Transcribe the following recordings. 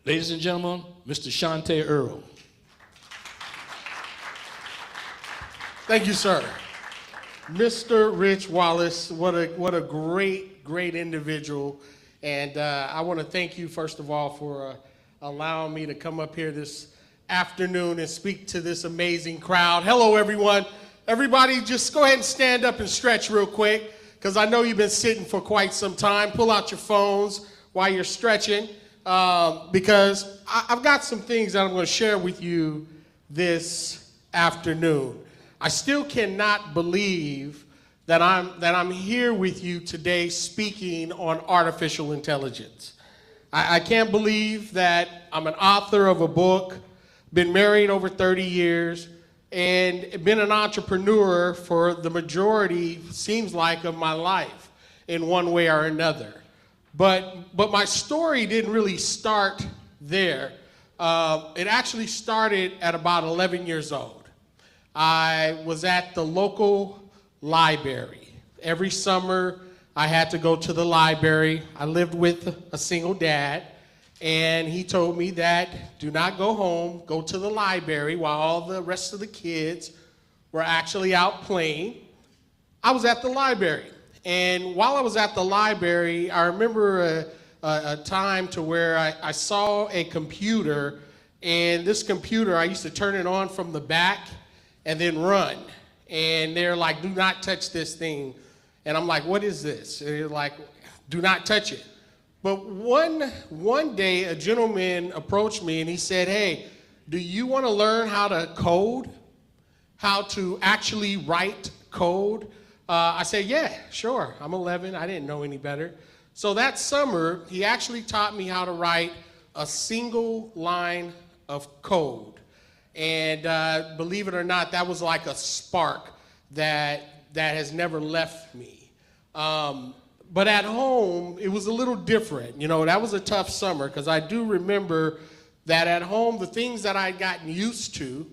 Ladies and gentlemen, Mr. Chante Earl. Thank you, sir. Mr. Rich Wallace, what a great individual. And I want to thank you, first of all, for allowing me to come up here this afternoon and speak to this amazing crowd. Hello, everyone. Everybody, just go ahead and stand up and stretch real quick, because I know you've been sitting for quite some time. Pull out your phones while you're stretching, because I've got some things that I'm going to share with you this afternoon. I still cannot believe that I'm here with you today speaking on artificial intelligence. I can't believe that I'm an author of a book, been married over 30 years, and been an entrepreneur for the majority, seems like, of my life in one way or another. But my story didn't really start there. It actually started at about 11 years old. I was at the local library. Every summer, I had to go to the library. I lived with a single dad, and he told me that do not go home, go to the library while all the rest of the kids were actually out playing. I was at the library, and while I was at the library, I remember a time to where I saw a computer, and this computer, I used to turn it on from the back and then run. And they're like, do not touch this thing. And I'm like, what is this? And they're like, do not touch it. But one day, a gentleman approached me and he said, hey, do you want to learn how to code? How to actually write code? I said, yeah, sure. I'm 11. I didn't know any better. So that summer, he actually taught me how to write a single line of code. And believe it or not, that was like a spark that has never left me. But at home, it was a little different. You know, that was a tough summer, because I do remember that at home, the things that I'd gotten used to,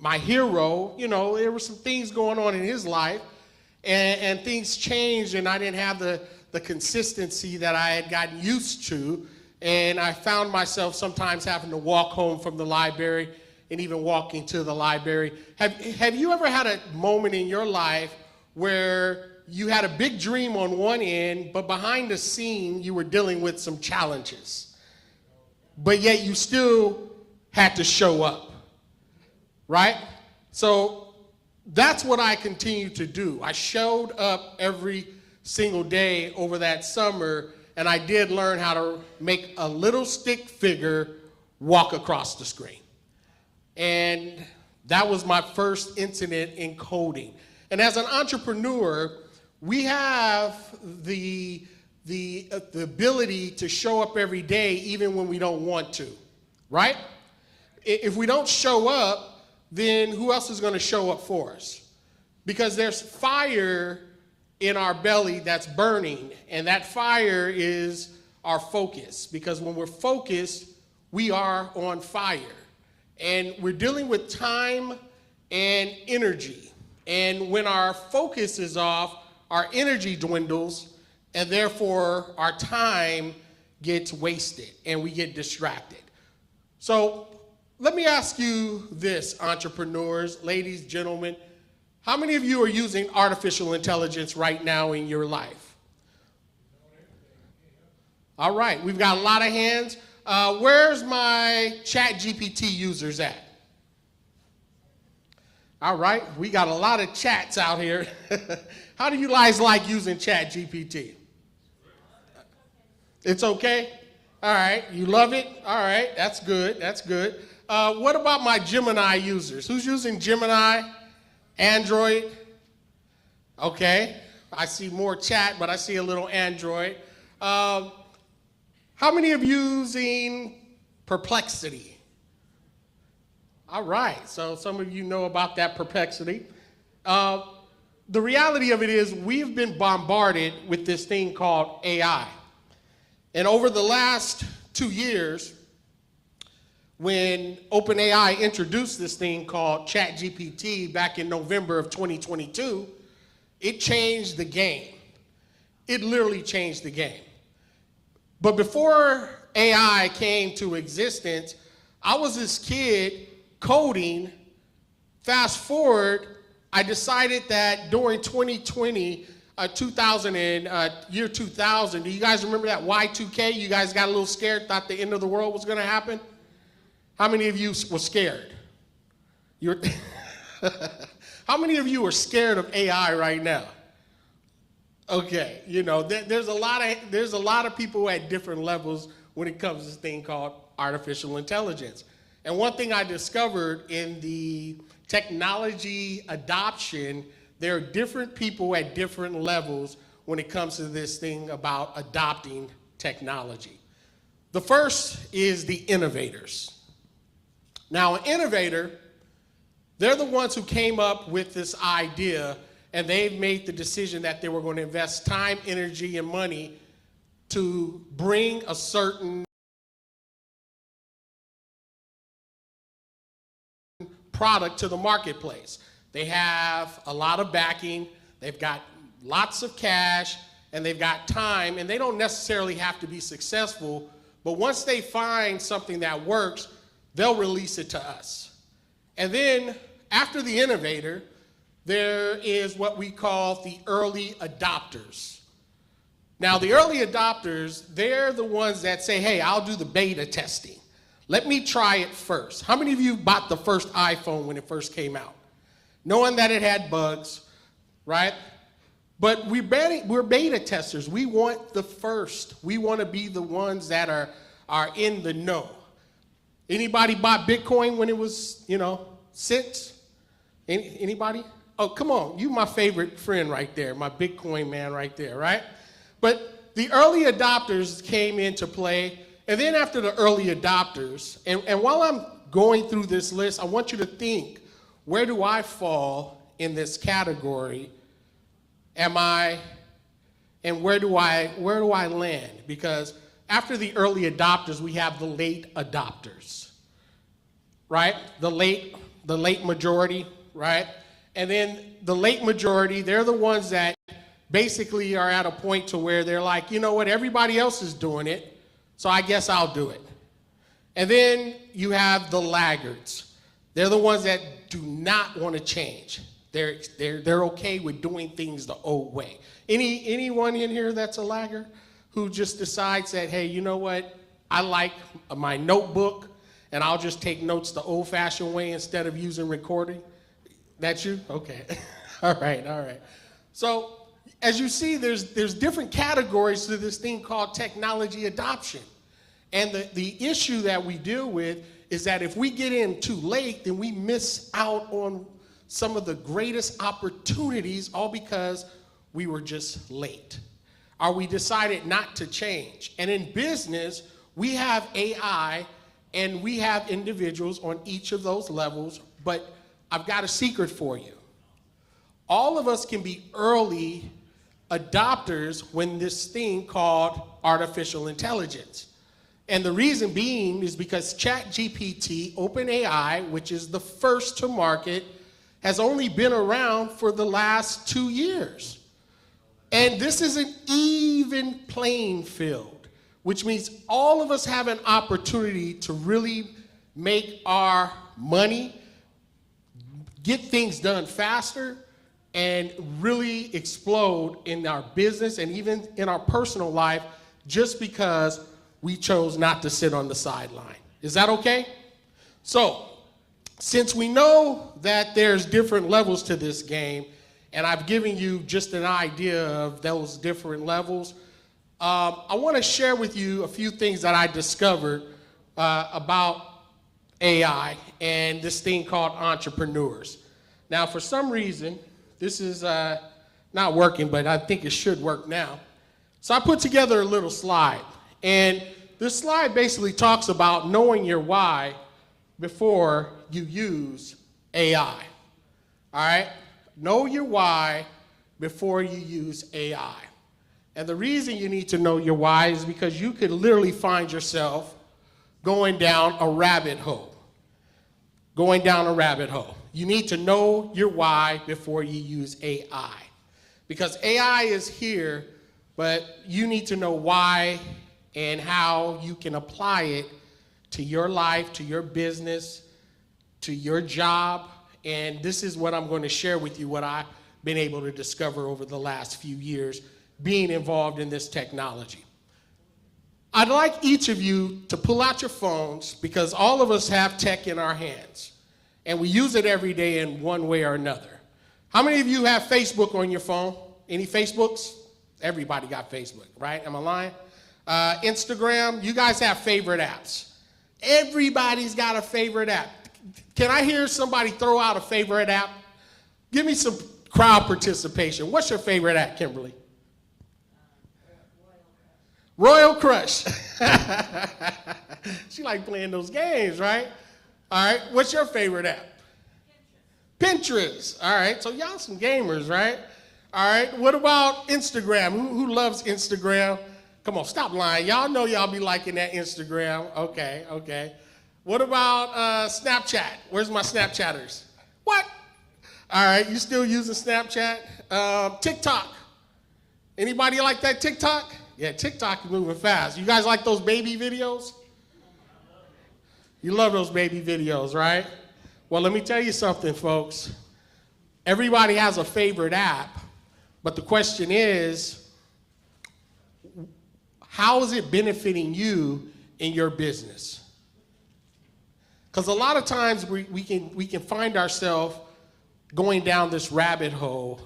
my hero, you know, there were some things going on in his life, and things changed, and I didn't have the consistency that I had gotten used to. And I found myself sometimes having to walk home from the library and even walking to the library. Have you ever had a moment in your life where you had a big dream on one end, but behind the scene you were dealing with some challenges, but yet you still had to show up, right? So that's what I continue to do. I showed up every single day over that summer, and I did learn how to make a little stick figure walk across the screen. And that was my first incident in coding. And as an entrepreneur, we have the ability to show up every day even when we don't want to, right? If we don't show up, then who else is going to show up for us? Because there's fire in our belly that's burning, and that fire is our focus, because when we're focused, we are on fire. And we're dealing with time and energy. And when our focus is off, our energy dwindles, and therefore our time gets wasted and we get distracted. So let me ask you this, entrepreneurs, ladies, gentlemen. How many of you are using artificial intelligence right now in your life? All right, we've got a lot of hands. Where's my ChatGPT users at? All right, we got a lot of chats out here. How do you guys like using ChatGPT? It's okay? All right, you love it? All right, that's good, that's good. What about my Gemini users? Who's using Gemini? Android? Okay, I see more chat, but I see a little Android. How many of you using Perplexity? All right, so some of you know about that Perplexity. The reality of it is we've been bombarded with this thing called AI. And over the last 2 years, when OpenAI introduced this thing called ChatGPT back in November of 2022, it changed the game. It literally changed the game. But before AI came to existence, I was this kid coding. Fast forward, I decided that during 2020, 2000 and year 2000, do you guys remember that Y2K? You guys got a little scared, thought the end of the world was going to happen? How many of you were scared? How many of you are scared of AI right now? Okay, you know, there's a lot of people at different levels when it comes to this thing called artificial intelligence. And one thing I discovered in the technology adoption, there are different people at different levels when it comes to this thing about adopting technology. The first is the innovators. Now, an innovator, they're the ones who came up with this idea, and they've made the decision that they were going to invest time, energy, and money to bring a certain product to the marketplace. They have a lot of backing, they've got lots of cash, and they've got time, and they don't necessarily have to be successful, but once they find something that works, they'll release it to us. And then after the innovator, there is what we call the early adopters. Now, the early adopters, they're the ones that say, hey, I'll do the beta testing. Let me try it first. How many of you bought the first iPhone when it first came out? Knowing that it had bugs, right? But we're beta testers. We want the first. We want to be the ones that are in the know. Anybody bought Bitcoin when it was, cents? Anybody? Oh, come on. You my favorite friend right there, my Bitcoin man right there, right? But the early adopters came into play. And then after the early adopters, and while I'm going through this list, I want you to think, where do I fall in this category? And where do I land? Because after the early adopters, we have the late adopters, right? The late majority, right? And then the late majority, they're the ones that basically are at a point to where they're like, you know what, everybody else is doing it, so I guess I'll do it. And then you have the laggards. They're the ones that do not want to change. They're okay with doing things the old way. Anyone in here that's a laggard who just decides that, hey, you know what, I like my notebook and I'll just take notes the old-fashioned way instead of using recording? That's you? Okay. All right. So as you see, there's different categories to this thing called technology adoption. And the issue that we deal with is that if we get in too late, then we miss out on some of the greatest opportunities, all because we were just late. Or we decided not to change. And in business, we have AI and we have individuals on each of those levels, but I've got a secret for you. All of us can be early adopters when this thing called artificial intelligence. And the reason being is because ChatGPT, OpenAI, which is the first to market, has only been around for the last 2 years. And this is an even playing field, which means all of us have an opportunity to really make our money, get things done faster, and really explode in our business and even in our personal life just because we chose not to sit on the sideline. Is that okay? So, since we know that there's different levels to this game, and I've given you just an idea of those different levels, I want to share with you a few things that I discovered about AI and this thing called entrepreneurs. Now, for some reason, this is not working, but I think it should work now. So I put together a little slide. And this slide basically talks about knowing your why before you use AI. All right? Know your why before you use AI. And the reason you need to know your why is because you could literally find yourself going down a rabbit hole. You need to know your why before you use AI. Because AI is here, but you need to know why and how you can apply it to your life, to your business, to your job. And this is what I'm going to share with you, what I've been able to discover over the last few years being involved in this technology. I'd like each of you to pull out your phones, because all of us have tech in our hands, and we use it every day in one way or another. How many of you have Facebook on your phone? Any Facebooks? Everybody got Facebook, right? Am I lying? Instagram, you guys have favorite apps. Everybody's got a favorite app. Can I hear somebody throw out a favorite app? Give me some crowd participation. What's your favorite app, Kimberly? Royal Crush. She like playing those games, right? All right, what's your favorite app? Pinterest. All right, so y'all some gamers, right? All right, what about Instagram? Who loves Instagram? Come on, stop lying. Y'all know y'all be liking that Instagram. Okay. What about Snapchat? Where's my Snapchatters? What? All right, you still using Snapchat? TikTok. Anybody like that TikTok? Yeah, TikTok is moving fast. You guys like those baby videos? You love those baby videos, right? Well, let me tell you something, folks. Everybody has a favorite app, but the question is, how is it benefiting you in your business? Because a lot of times we can find ourselves going down this rabbit hole,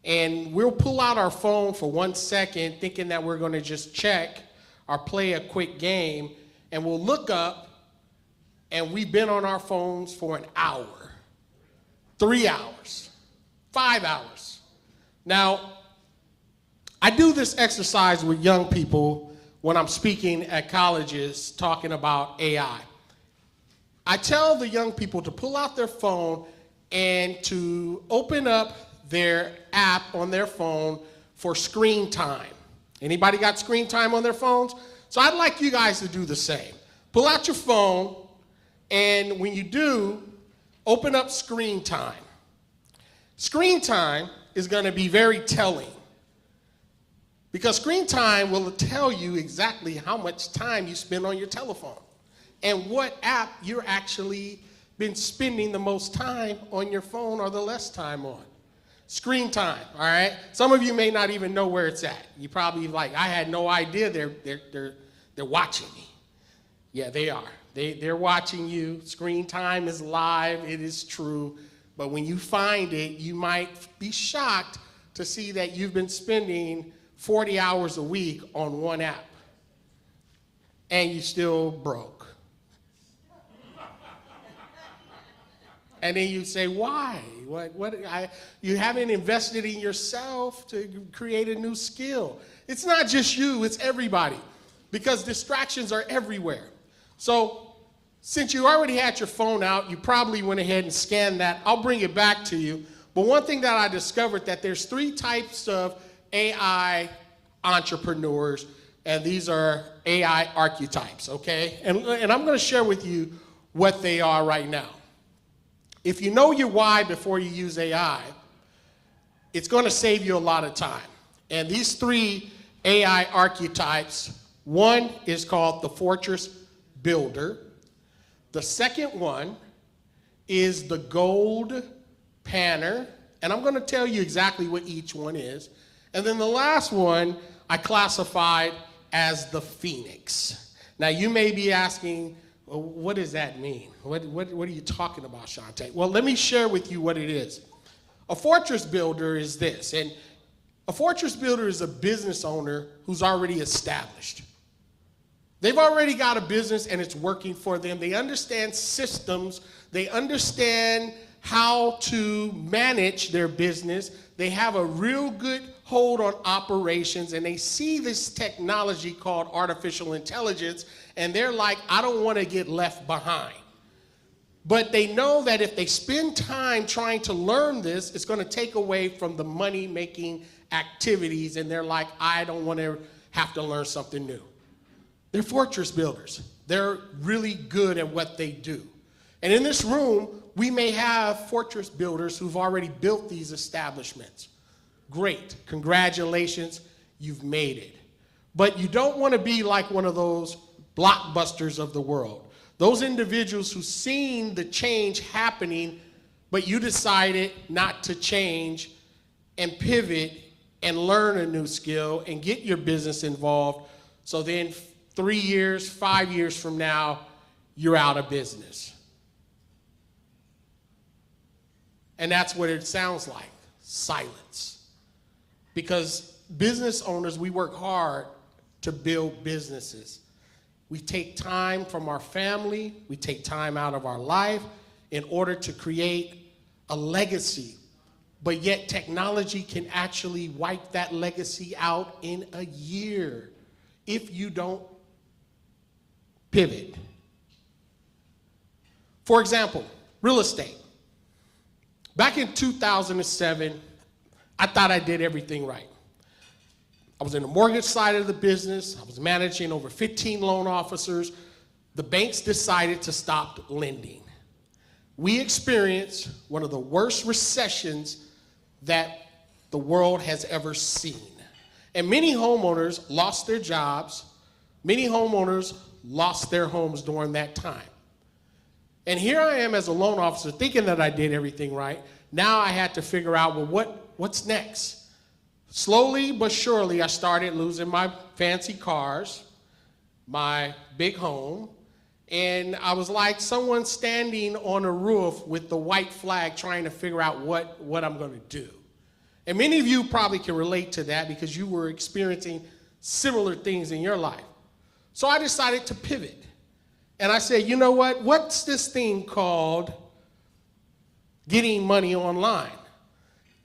and we'll pull out our phone for 1 second thinking that we're going to just check or play a quick game, and we'll look up, and we've been on our phones for an hour, 3 hours, 5 hours. Now, I do this exercise with young people when I'm speaking at colleges talking about AI. I tell the young people to pull out their phone and to open up their app on their phone for screen time. Anybody got screen time on their phones? So I'd like you guys to do the same. Pull out your phone, and when you do, open up screen time. Screen time is going to be very telling, because screen time will tell you exactly how much time you spend on your telephone and what app you're actually been spending the most time on your phone or the less time on. Screen time, all right? Some of you may not even know where it's at. You probably like, I had no idea they're watching me. Yeah, they are. They're watching you. Screen time is live. It is true. But when you find it, you might be shocked to see that you've been spending 40 hours a week on one app, and you still broke. And then you say, why? You haven't invested in yourself to create a new skill. It's not just you, it's everybody, because distractions are everywhere. So since you already had your phone out, you probably went ahead and scanned that. I'll bring it back to you. But one thing that I discovered, that there's 3 types of AI entrepreneurs, and these are AI archetypes, okay? And I'm going to share with you what they are right now. If you know your why before you use AI, it's going to save you a lot of time. And these 3 AI archetypes, one is called the fortress builder. The second one is the gold panner, and I'm going to tell you exactly what each one is. And then the last one I classified as the phoenix. Now you may be asking, well, what does that mean? What are you talking about, Chante? Well, let me share with you what it is. A fortress builder is this, and a fortress builder is a business owner who's already established. They've already got a business and it's working for them. They understand systems. They understand how to manage their business. They have a real good hold on operations, and they see this technology called artificial intelligence, and they're like, I don't want to get left behind. But they know that if they spend time trying to learn this, it's going to take away from the money-making activities, and they're like, I don't want to have to learn something new. They're fortress builders. They're really good at what they do. And in this room, we may have fortress builders who've already built these establishments. Great, congratulations, you've made it. But you don't want to be like one of those blockbusters of the world. Those individuals who've seen the change happening, but you decided not to change and pivot and learn a new skill and get your business involved. So then 3 years, 5 years from now, you're out of business. And that's what it sounds like, silence. Because business owners, we work hard to build businesses. We take time from our family, we take time out of our life in order to create a legacy. But yet technology can actually wipe that legacy out in a year if you don't pivot. For example, real estate. Back in 2007, I thought I did everything right. I was in the mortgage side of the business. I was managing over 15 loan officers. The banks decided to stop lending. We experienced one of the worst recessions that the world has ever seen. And many homeowners lost their jobs. Many homeowners lost their homes during that time. And here I am as a loan officer thinking that I did everything right. Now I had to figure out, well, what's next? Slowly but surely, I started losing my fancy cars, my big home, and I was like someone standing on a roof with the white flag trying to figure out what I'm going to do. And many of you probably can relate to that because you were experiencing similar things in your life. So I decided to pivot. And I said, you know what? What's this thing called getting money online?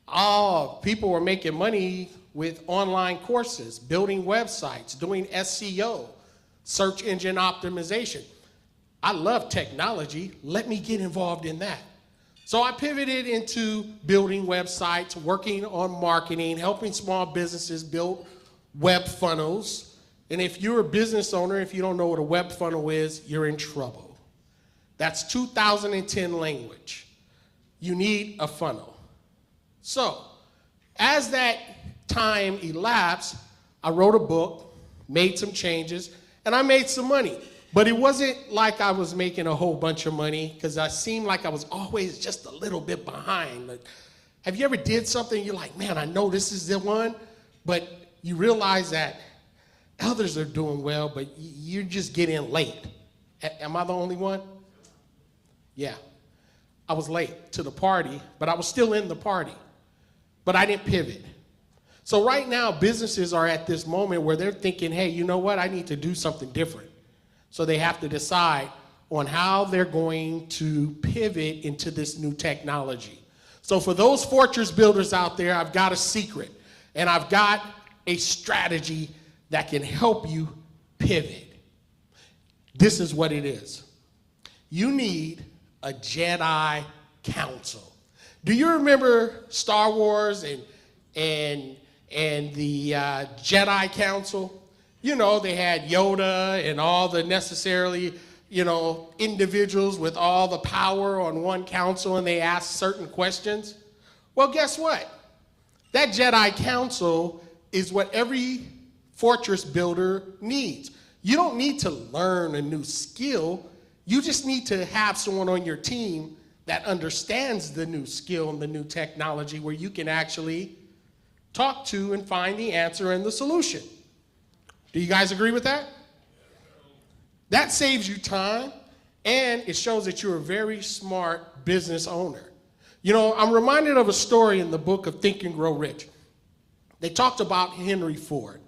Oh, people were making money with online courses, building websites, doing SEO, search engine optimization. I love technology. Let me get involved in that. So I pivoted into building websites, working on marketing, helping small businesses build web funnels. And if you're a business owner, if you don't know what a web funnel is, you're in trouble. That's 2010 language. You need a funnel. So, as that time elapsed, I wrote a book, made some changes, and I made some money. But it wasn't like I was making a whole bunch of money because I seemed like I was always just a little bit behind. Like, have you ever did something, you're like, man, I know this is the one, but you realize that others are doing well, but you're just getting late. Am I the only one? Yeah. I was late to the party, but I was still in the party. But I didn't pivot. So right now, businesses are at this moment where they're thinking, hey, you know what? I need to do something different. So they have to decide on how they're going to pivot into this new technology. So for those fortress builders out there, I've got a secret, and I've got a strategy that can help you pivot. This is what it is. You need a Jedi council. Do you remember Star Wars and the Jedi Council? You know, they had Yoda and all the necessarily, individuals with all the power on one council, and they asked certain questions. Well, guess what? That Jedi Council is what every fortress builder needs. You don't need to learn a new skill. You just need to have someone on your team that understands the new skill and the new technology where you can actually talk to and find the answer and the solution. Do you guys agree with that? That saves you time, and it shows that you're a very smart business owner. I'm reminded of a story in the book of Think and Grow Rich. They talked about Henry Ford.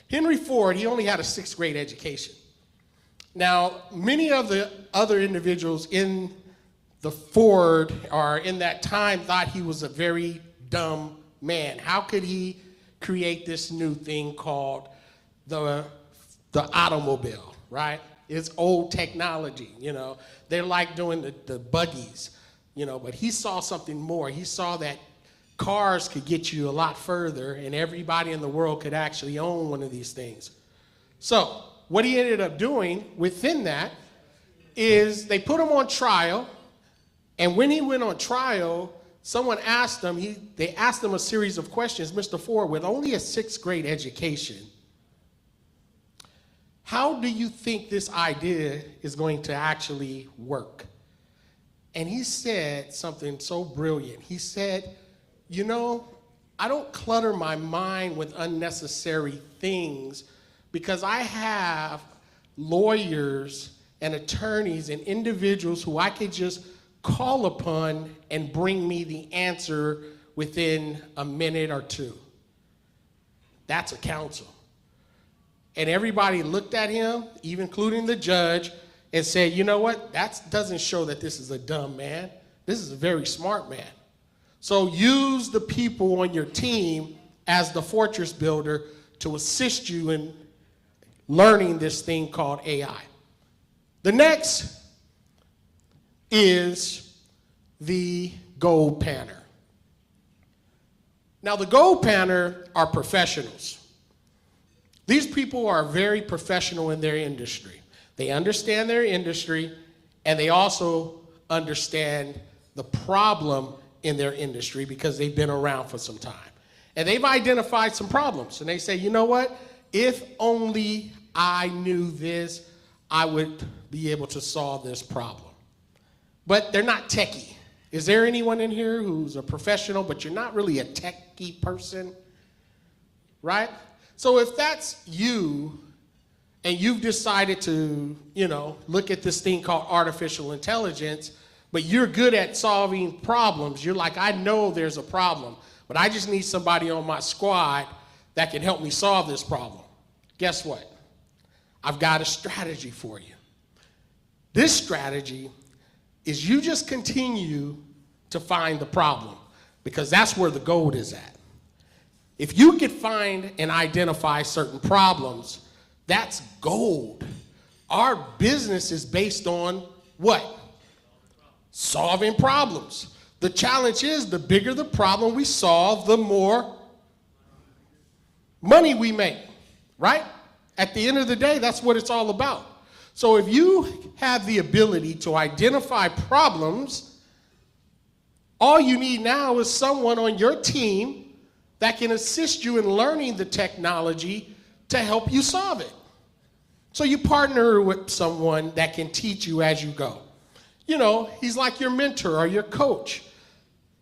Henry Ford, he only had a 6th grade education. Now, many of the other individuals in the Ford, or in that time, thought he was a very dumb man. How could he create this new thing called the automobile, right? It's old technology, They're like doing the buggies, but he saw something more. He saw that cars could get you a lot further, and everybody in the world could actually own one of these things. So what he ended up doing within that is they put him on trial. And when he went on trial, someone asked him, they asked him a series of questions. Mr. Ford, with only a 6th grade education, how do you think this idea is going to actually work? And he said something so brilliant. He said, you know, I don't clutter my mind with unnecessary things because I have lawyers and attorneys and individuals who I could just call upon and bring me the answer within a minute or two. That's a counsel. And everybody looked at him, even including the judge, and said, you know what? That doesn't show that this is a dumb man. This is a very smart man. So use the people on your team as the fortress builder to assist you in learning this thing called AI. The next is the gold panner. Now, the gold panner are professionals. These people are very professional in their industry. They understand their industry, and they also understand the problem in their industry because they've been around for some time. And they've identified some problems, and they say, you know what? If only I knew this, I would be able to solve this problem. But they're not techie. Is there anyone in here who's a professional, but you're not really a techie person? Right? So if that's you, and you've decided to, look at this thing called artificial intelligence, but you're good at solving problems, you're like, I know there's a problem, but I just need somebody on my squad that can help me solve this problem. Guess what? I've got a strategy for you. This strategy is you just continue to find the problem, because that's where the gold is at. If you could find and identify certain problems, that's gold. Our business is based on what? Solving problems. The challenge is the bigger the problem we solve, the more money we make, right? At the end of the day, that's what it's all about. So if you have the ability to identify problems, all you need now is someone on your team that can assist you in learning the technology to help you solve it. So you partner with someone that can teach you as you go. He's like your mentor or your coach.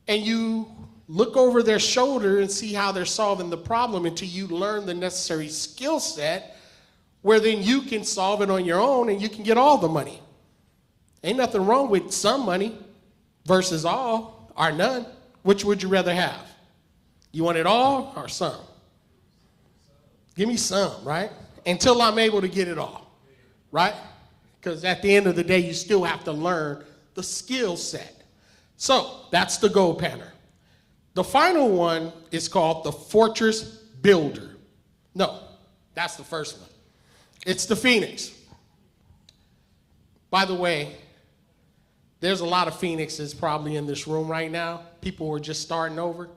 And you look over their shoulder and see how they're solving the problem until you learn the necessary skill set, where then you can solve it on your own and you can get all the money. Ain't nothing wrong with some money versus all or none. Which would you rather have? You want it all or some? Give me some, right? Until I'm able to get it all, right? Because at the end of the day, you still have to learn the skill set. So that's the gold panner. The final one is called the fortress builder. No, that's the first one. It's the phoenix. By the way, there's a lot of phoenixes probably in this room right now. People who are just starting over.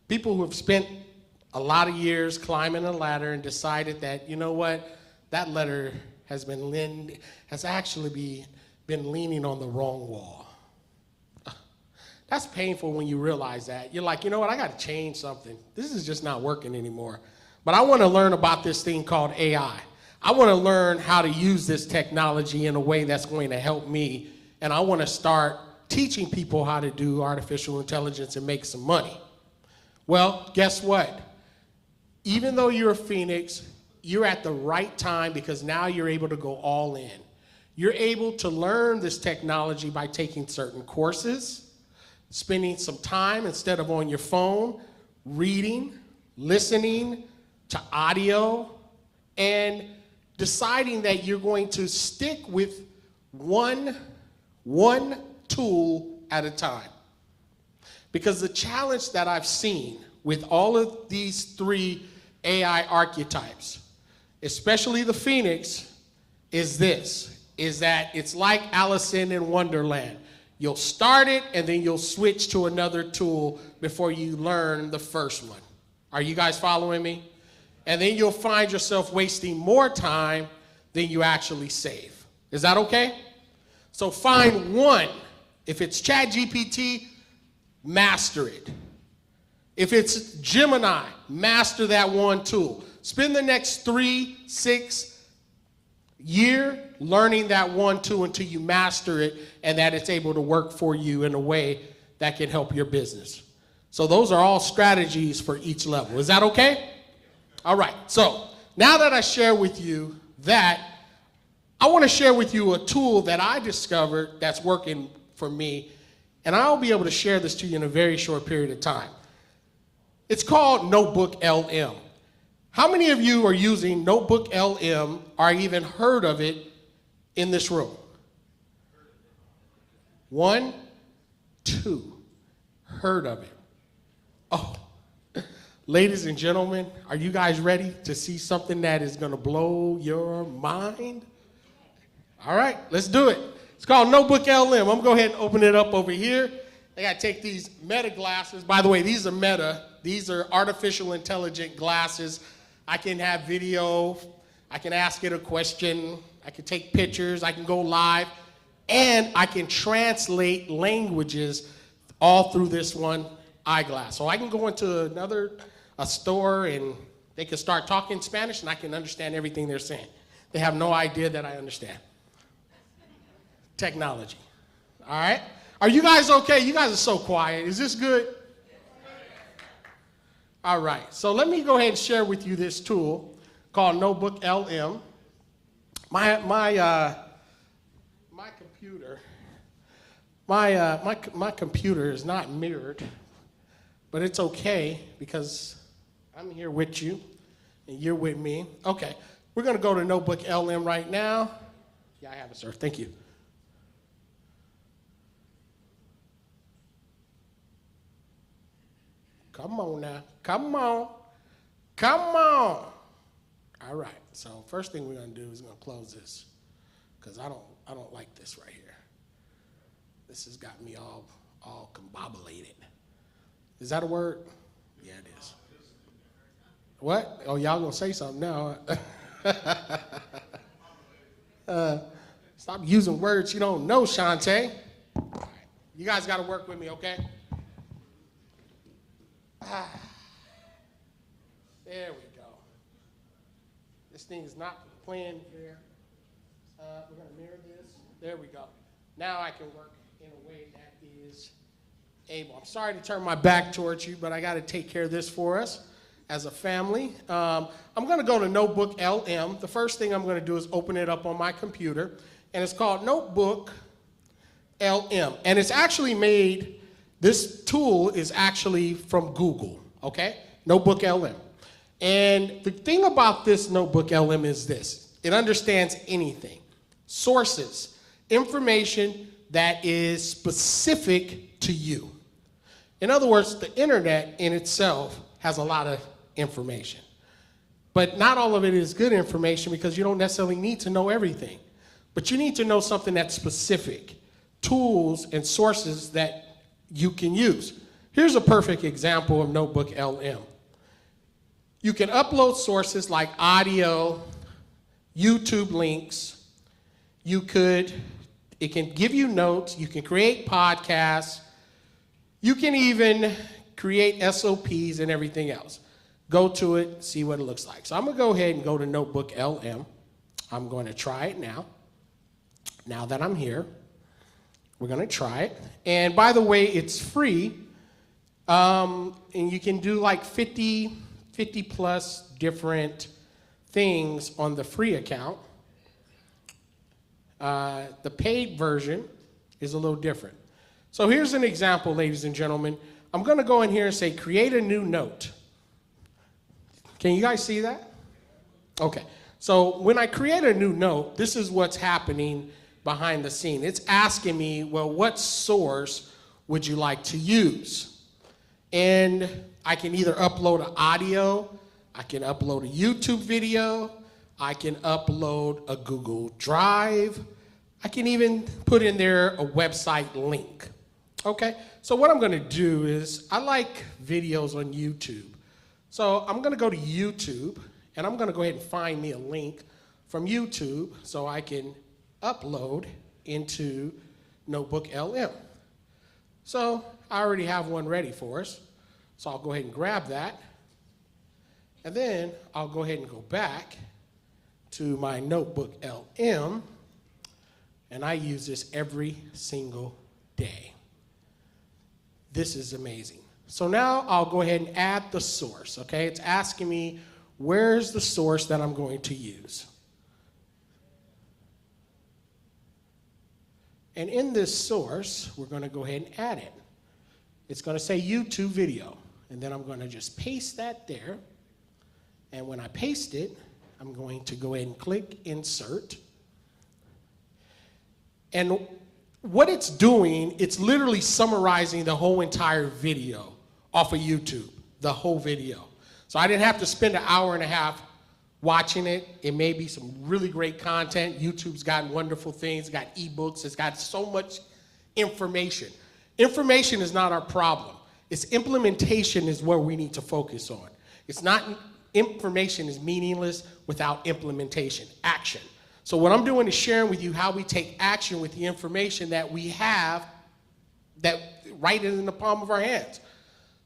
People who have spent a lot of years climbing a ladder and decided that, you know what, that ladder has actually been leaning on the wrong wall. That's painful when you realize that. You're like, you know what, I got to change something. This is just not working anymore. But I want to learn about this thing called AI. I want to learn how to use this technology in a way that's going to help me. And I want to start teaching people how to do artificial intelligence and make some money. Well, guess what? Even though you're a phoenix, you're at the right time, because now you're able to go all in. You're able to learn this technology by taking certain courses, spending some time instead of on your phone, reading, listening to audio, and deciding that you're going to stick with one tool at a time. Because the challenge that I've seen with all of these three AI archetypes, especially the phoenix, is that it's like Alice in Wonderland. You'll start it and then you'll switch to another tool before you learn the first one. Are you guys following me? And then you'll find yourself wasting more time than you actually save. Is that okay? So find one. If it's ChatGPT, master it. If it's Gemini, master that one tool. Spend the next 3, 6, year learning that 1, 2 until you master it and that it's able to work for you in a way that can help your business. So those are all strategies for each level. Is that okay? All right. So now that I share with you that, I want to share with you a tool that I discovered that's working for me, and I'll be able to share this to you in a very short period of time. It's called Notebook LM. How many of you are using Notebook LM or even heard of it in this room? 1, 2, heard of it. Oh, ladies and gentlemen, are you guys ready to see something that is going to blow your mind? All right, let's do it. It's called Notebook LM. I'm going to go ahead and open it up over here. I got to take these Meta glasses. By the way, these are Meta. These are artificial intelligent glasses. I can have video. I can ask it a question. I can take pictures. I can go live. And I can translate languages all through this one eyeglass. So I can go into a store and they can start talking Spanish and I can understand everything they're saying. They have no idea that I understand. Technology. All right? Are you guys okay? You guys are so quiet. Is this good? All right. So let me go ahead and share with you this tool called Notebook LM. My computer is not mirrored, but it's okay because I'm here with you and you're with me. Okay. We're going to go to Notebook LM right now. Yeah, I have it, sir. Thank you. Come on now. Come on. Come on. All right. So first thing we're going to do is going to close this because I don't like this right here. This has got me all combobulated. Is that a word? Yeah, it is. What? Oh, y'all going to say something now. Stop using words you don't know, Chante. All right. You guys got to work with me, okay? There we go. This thing is not playing here. We're going to mirror this. There we go. Now I can work in a way that is able. I'm sorry to turn my back towards you, but I got to take care of this for us as a family. I'm going to go to Notebook LM. The first thing I'm going to do is open it up on my computer, and it's called Notebook LM. And it's actually made, this tool is actually from Google, okay? Notebook LM. And the thing about this Notebook LM is this. It understands anything. Sources, information that is specific to you. In other words, the internet in itself has a lot of information. But not all of it is good information because you don't necessarily need to know everything. But you need to know something that's specific, tools and sources that you can use. Here's a perfect example of Notebook LM. You can upload sources like audio, YouTube links. It can give you notes. You can create podcasts. You can even create SOPs and everything else. Go to it, see what it looks like. So I'm going to go ahead and go to Notebook LM. I'm going to try it now. Now that I'm here, we're going to try it. And by the way, it's free. And you can do like 50 plus different things on the free account. The paid version is a little different. So here's an example, ladies and gentlemen. I'm going to go in here and say, create a new note. Can you guys see that? Okay. So when I create a new note, this is what's happening behind the scene. It's asking me, well, what source would you like to use? And I can either upload an audio, I can upload a YouTube video, I can upload a Google Drive, I can even put in there a website link. Okay, so what I'm gonna do is, I like videos on YouTube. So I'm gonna go to YouTube, and I'm gonna go ahead and find me a link from YouTube so I can upload into Notebook LM. So I already have one ready for us. So I'll go ahead and grab that. And then I'll go ahead and go back to my notebook LM, and I use this every single day. This is amazing. So now I'll go ahead and add the source, okay? It's asking me, where's the source that I'm going to use? And in this source, we're going to go ahead and add it. It's going to say YouTube video. And then I'm going to just paste that there. And when I paste it, I'm going to go ahead and click Insert. And what it's doing, it's literally summarizing the whole entire video off of YouTube, the whole video. So I didn't have to spend an hour and a half watching it. It may be some really great content. YouTube's got wonderful things. It's got ebooks. It's got so much information. Information is not our problem. It's implementation is where we need to focus on. It's not, information is meaningless without implementation, action. So what I'm doing is sharing with you how we take action with the information that we have, that right in the palm of our hands.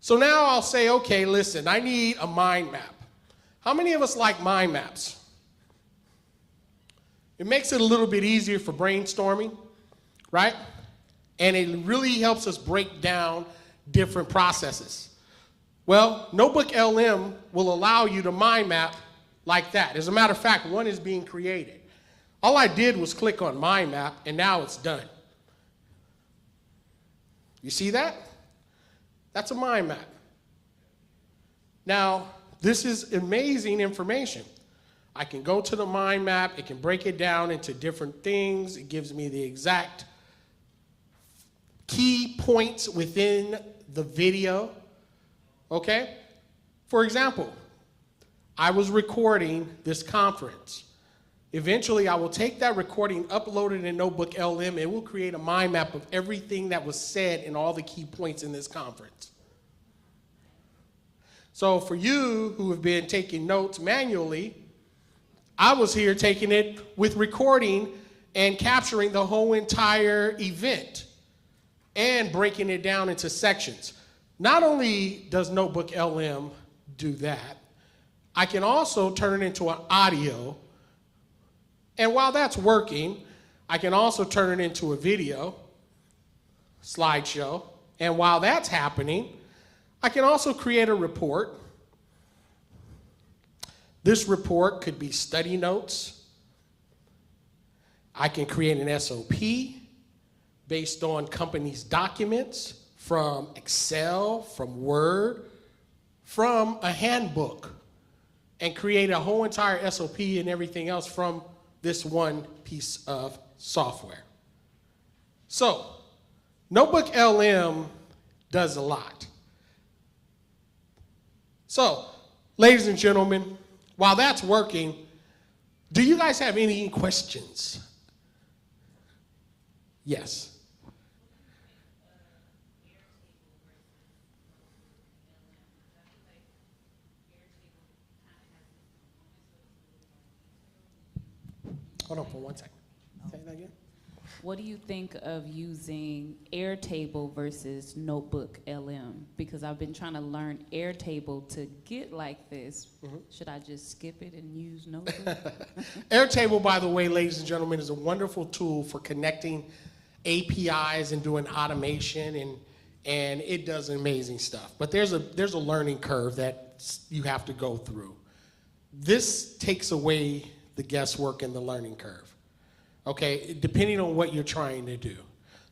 So now I'll say, okay, listen, I need a mind map. How many of us like mind maps? It makes it a little bit easier for brainstorming, right? And it really helps us break down different processes. Well, Notebook LM will allow you to mind map like that. As a matter of fact, one is being created. All I did was click on mind map, and now it's done. You see that? That's a mind map. Now, this is amazing information. I can go to the mind map. It can break it down into different things. It gives me the exact key points within the video, okay? For example, I was recording this conference. Eventually, I will take that recording, upload it in Notebook LM, it will create a mind map of everything that was said and all the key points in this conference. So for you who have been taking notes manually, I was here taking it with recording and capturing the whole entire event and breaking it down into sections. Not only does Notebook LM do that, I can also turn it into an audio. And while that's working, I can also turn it into a video, slideshow. And while that's happening, I can also create a report. This report could be study notes. I can create an SOP based on companies' documents from Excel, from Word, from a handbook, and create a whole entire SOP and everything else from this one piece of software. So, Notebook LM does a lot. So, ladies and gentlemen, while that's working, do you guys have any questions? Yes. Hold on for 1 second. Say that again. What do you think of using Airtable versus Notebook LM? Because I've been trying to learn Airtable to get like this. Mm-hmm. Should I just skip it and use Notebook? Airtable, by the way, ladies and gentlemen, is a wonderful tool for connecting APIs and doing automation, and it does amazing stuff. But there's a learning curve that you have to go through. This takes away the guesswork and the learning curve, okay, depending on what you're trying to do.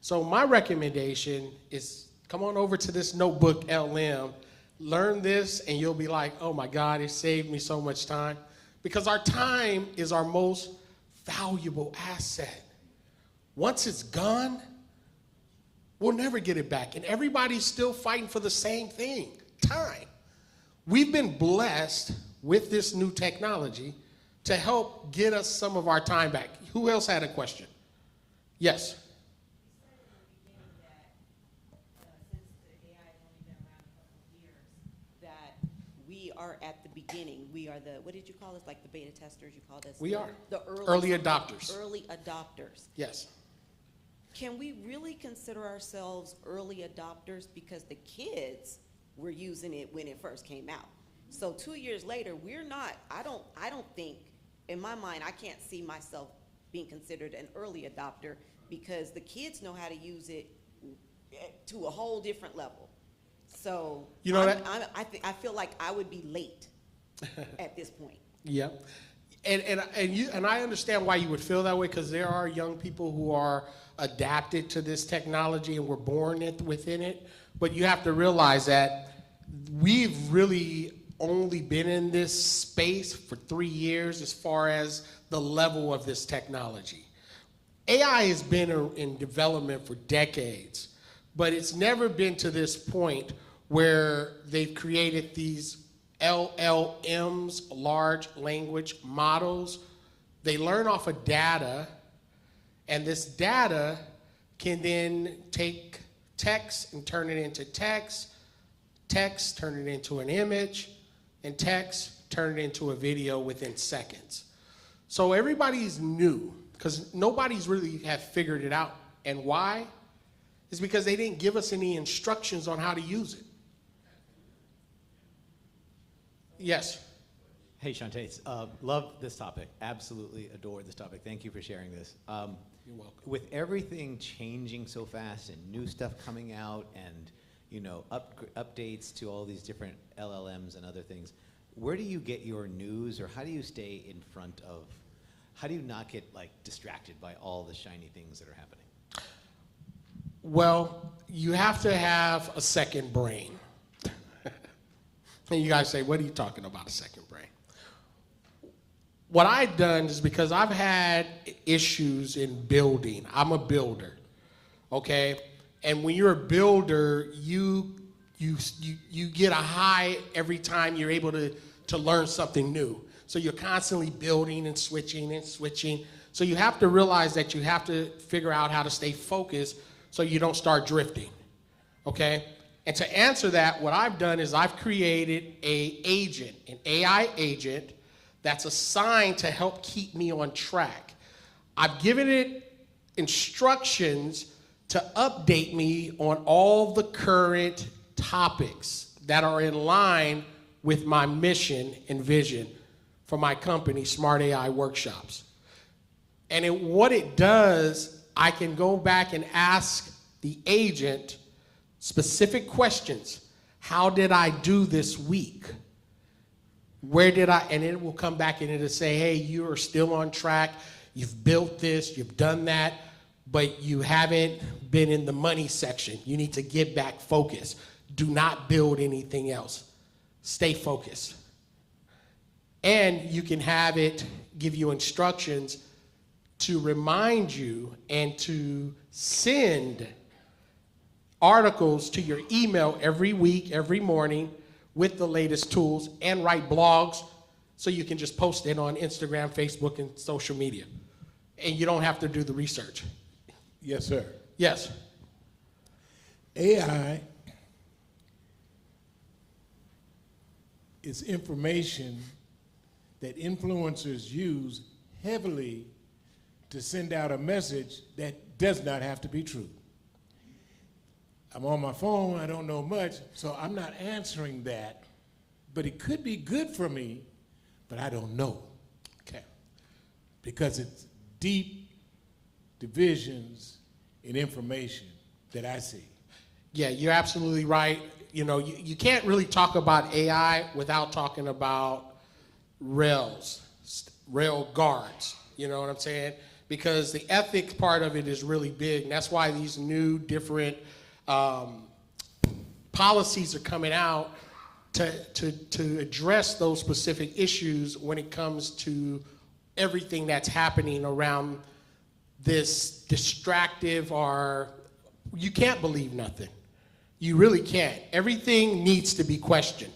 So my recommendation is come on over to this Notebook LM, learn this, and you'll be like, oh my God, it saved me so much time. Because our time is our most valuable asset. Once it's gone, we'll never get it back. And everybody's still fighting for the same thing, time. We've been blessed with this new technology to help get us some of our time back. Who else had a question? Yes. We are at the beginning. We are the, what did you call us? Like the beta testers, you called us? We are. The early adopters. Early adopters. Yes. Can we really consider ourselves early adopters because the kids were using it when it first came out? So 2 years later, we're not, I don't think in my mind, I can't see myself being considered an early adopter because the kids know how to use it to a whole different level. So You know I feel like I would be late at this point. Yeah. And I understand why you would feel that way, because there are young people who are adapted to this technology and were born within it. But you have to realize that we've really only been in this space for 3 years as far as the level of this technology. AI has been in development for decades, but it's never been to this point where they've created these LLMs, large language models. They learn off of data, and this data can then take text and turn it into text, text turn it into an image, and text turn it into a video within seconds. So everybody's new, because nobody's really have figured it out. And why? It's because they didn't give us any instructions on how to use it. Yes. Hey, Chante, love this topic. Absolutely adore this topic. Thank you for sharing this. You're welcome. With everything changing so fast and new stuff coming out and updates to all these different LLMs and other things, where do you get your news, or how do you stay in front of, how do you not get distracted by all the shiny things that are happening? Well, you have to have a second brain. And you guys say, what are you talking about, a second brain? What I've done is, because I've had issues in building. I'm a builder, okay? And when you're a builder, you get a high every time you're able to learn something new. So you're constantly building and switching and switching. So you have to realize that you have to figure out how to stay focused so you don't start drifting, okay? And to answer that, what I've done is I've created an AI agent that's assigned to help keep me on track. I've given it instructions to update me on all the current topics that are in line with my mission and vision for my company, Smart AI Workshops. And what it does, I can go back and ask the agent specific questions. How did I do this week? Where did I, and it will come back and it'll say, hey, you are still on track. You've built this, you've done that, but you haven't been in the money section. You need to get back focused. Do not build anything else. Stay focused. And you can have it give you instructions to remind you and to send articles to your email every week, every morning, with the latest tools, and write blogs so you can just post it on Instagram, Facebook, and social media. And you don't have to do the research. Yes, sir. Yes. AI is information that influencers use heavily to send out a message that does not have to be true. I'm on my phone, I don't know much, so I'm not answering that, but it could be good for me, but I don't know. Okay. Because it's deep divisions in information that I see. Yeah, you're absolutely right. You can't really talk about AI without talking about rail guards, you know what I'm saying? Because the ethics part of it is really big, and that's why these new different policies are coming out to address those specific issues when it comes to everything that's happening around this distractive, or you can't believe nothing. You really can't. Everything needs to be questioned.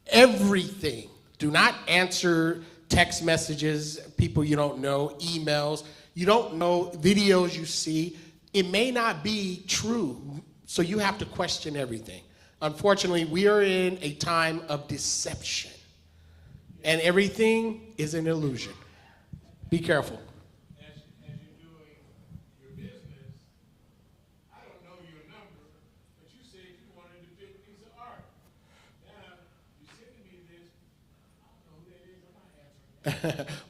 Everything. Do not answer text messages, people you don't know, emails. You don't know, videos you see. It may not be true. So you have to question everything. Unfortunately, we are in a time of deception, and everything is an illusion. Be careful. As you're doing your business, I don't know your number, but you said you wanted to pick a piece of art. Now, you're sending me this, I don't know who that is, I'm not answering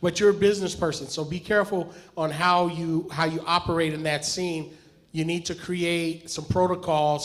but you're a business person, so be careful on how you operate in that scene. You need to create some protocols